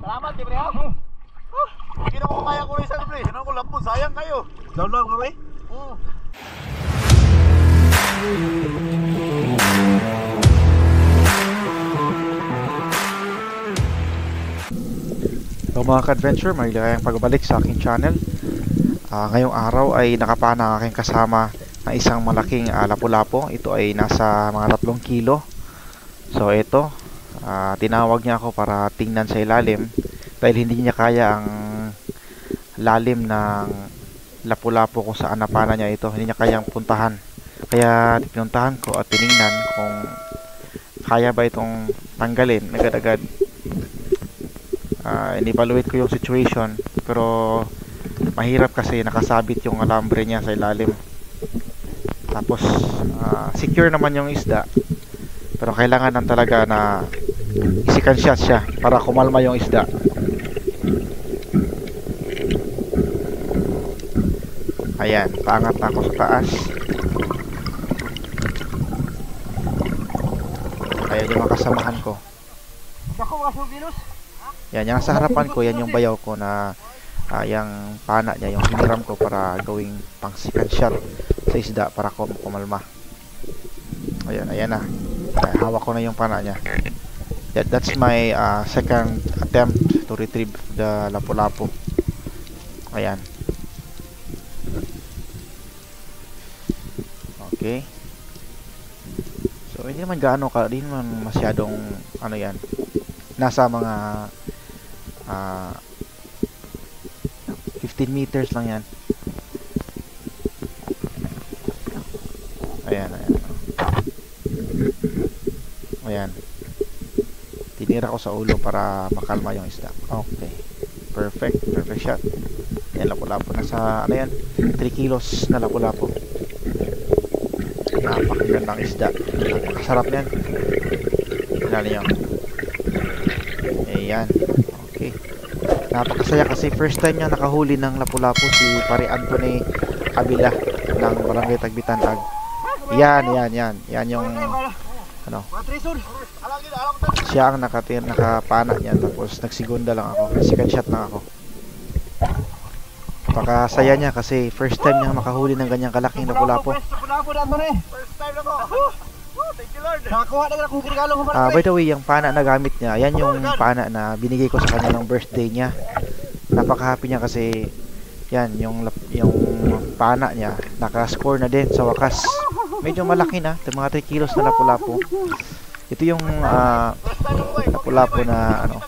Salamat, Libre ha. Hindi na ko kaya ko rin sa Libre. Hindi na ko lampon, sayang kayo. Daw-daw ka ba eh? Oo. So mga ka-adventure, may ligayang pagbalik sa aking channel. Ngayong araw ay nakapana ang aking kasama na isang malaking lapu-lapu. Ito ay nasa mga 3 kilo. So ito, tinawag niya ako para tingnan sa ilalim dahil hindi niya kaya ang lalim ng lapu-lapu kung saan napana niya ito. Hindi niya kayang puntahan. Kaya pinuntahan ko at tiningnan kung kaya ba itong tanggalin agad-agad. In-evaluate ko yung situation, pero mahirap kasi nakasabit yung alambre niya sa ilalim. Tapos secure naman yung isda, pero kailangan lang talaga na isikan siya para kumalma yung isda. Ayan, paangat na ako sa taas. Ayan yung mga kasamahan ko. Ako mga subilos. Yan, yung sa harapan ko, yan yung bayaw ko na yung pana niya, yung hiniram ko para gawing pang second shot sa isda para kumalma. Ayan, ayan na. Hawak ko na yung pana niya. That's my second attempt to retrieve the lapu-lapu. Ayan. Okay. So, hindi naman gaano ka, hindi naman masyadong ano yan. Nasa mga 15 meters lang yan. Ayan, ayan. Ayan. Tinira ko sa ulo para makalma yung isda. Okay. Perfect. Perfect shot. Ayan, lapu-lapu. Nasa, ano yan? 3 kilos na lapu-lapu. Napakagandang isda. Napakasarap yan. Tingnan niyo. Ayan. Okay. Napakasaya kasi first time niya nakahuli ng lapu-lapu si Pare Anthony Abila ng Barangay Tagbitan-Ag. Yan yung ano. Siya ang nakapana niya, tapos nagsigunda lang ako. Second shot lang ako. Napakasaya niya kasi first time niya makahuli ng ganyang kalaking lapu-lapu. First time na ko. Thank you, Lord. Nakakuha na akong regalo ko By the way, yung pana na gamit niya, yan yung pana na binigay ko sa kanya ng birthday niya. Napaka-happy niya kasi yan, yung pana niya naka-score na din sa wakas. Medyo malaki na, ito mga 3 kilos na lapu-lapu. Ito yung lapu-lapu na ano,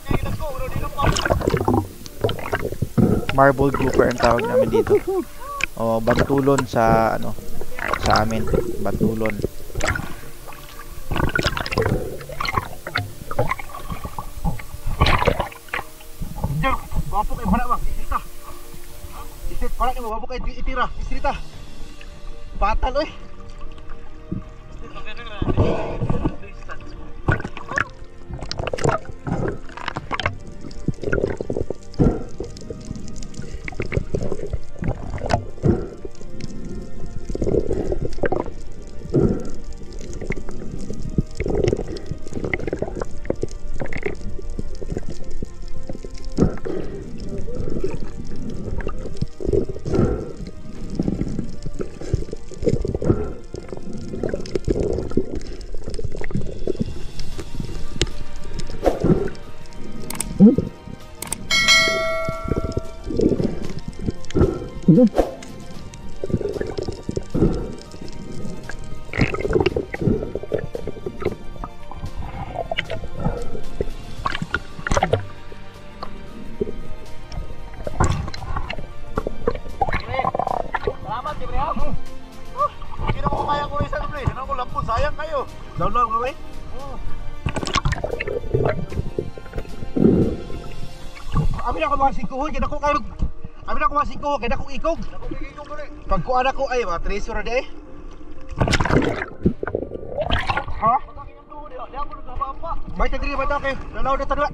marble grouper ang tawag namin dito. O bantulon sa ano, sa amin, bantulon. Wapo kay mana bang? Isrita. Isit para ni mo wapo kay itira. Isrita. Batal oy. Salamat, Libre ha. Hindi na ko kaya ko rin sa Libre. Hindi na ko lampon, sayang kayo. Daw-daw ka ba eh? Oo. Amin ako mga singkuhon, kaya ako kayo. Amin ako mga singkuhon, kaya ako ikog. Ako bigigong ko rin. Pagkuhan ako ay mga treasure na eh. Ha? Pagkakin yung tuhod, di ako nagkababa. May tagri ba ito kayo? Lalaw na tanwa.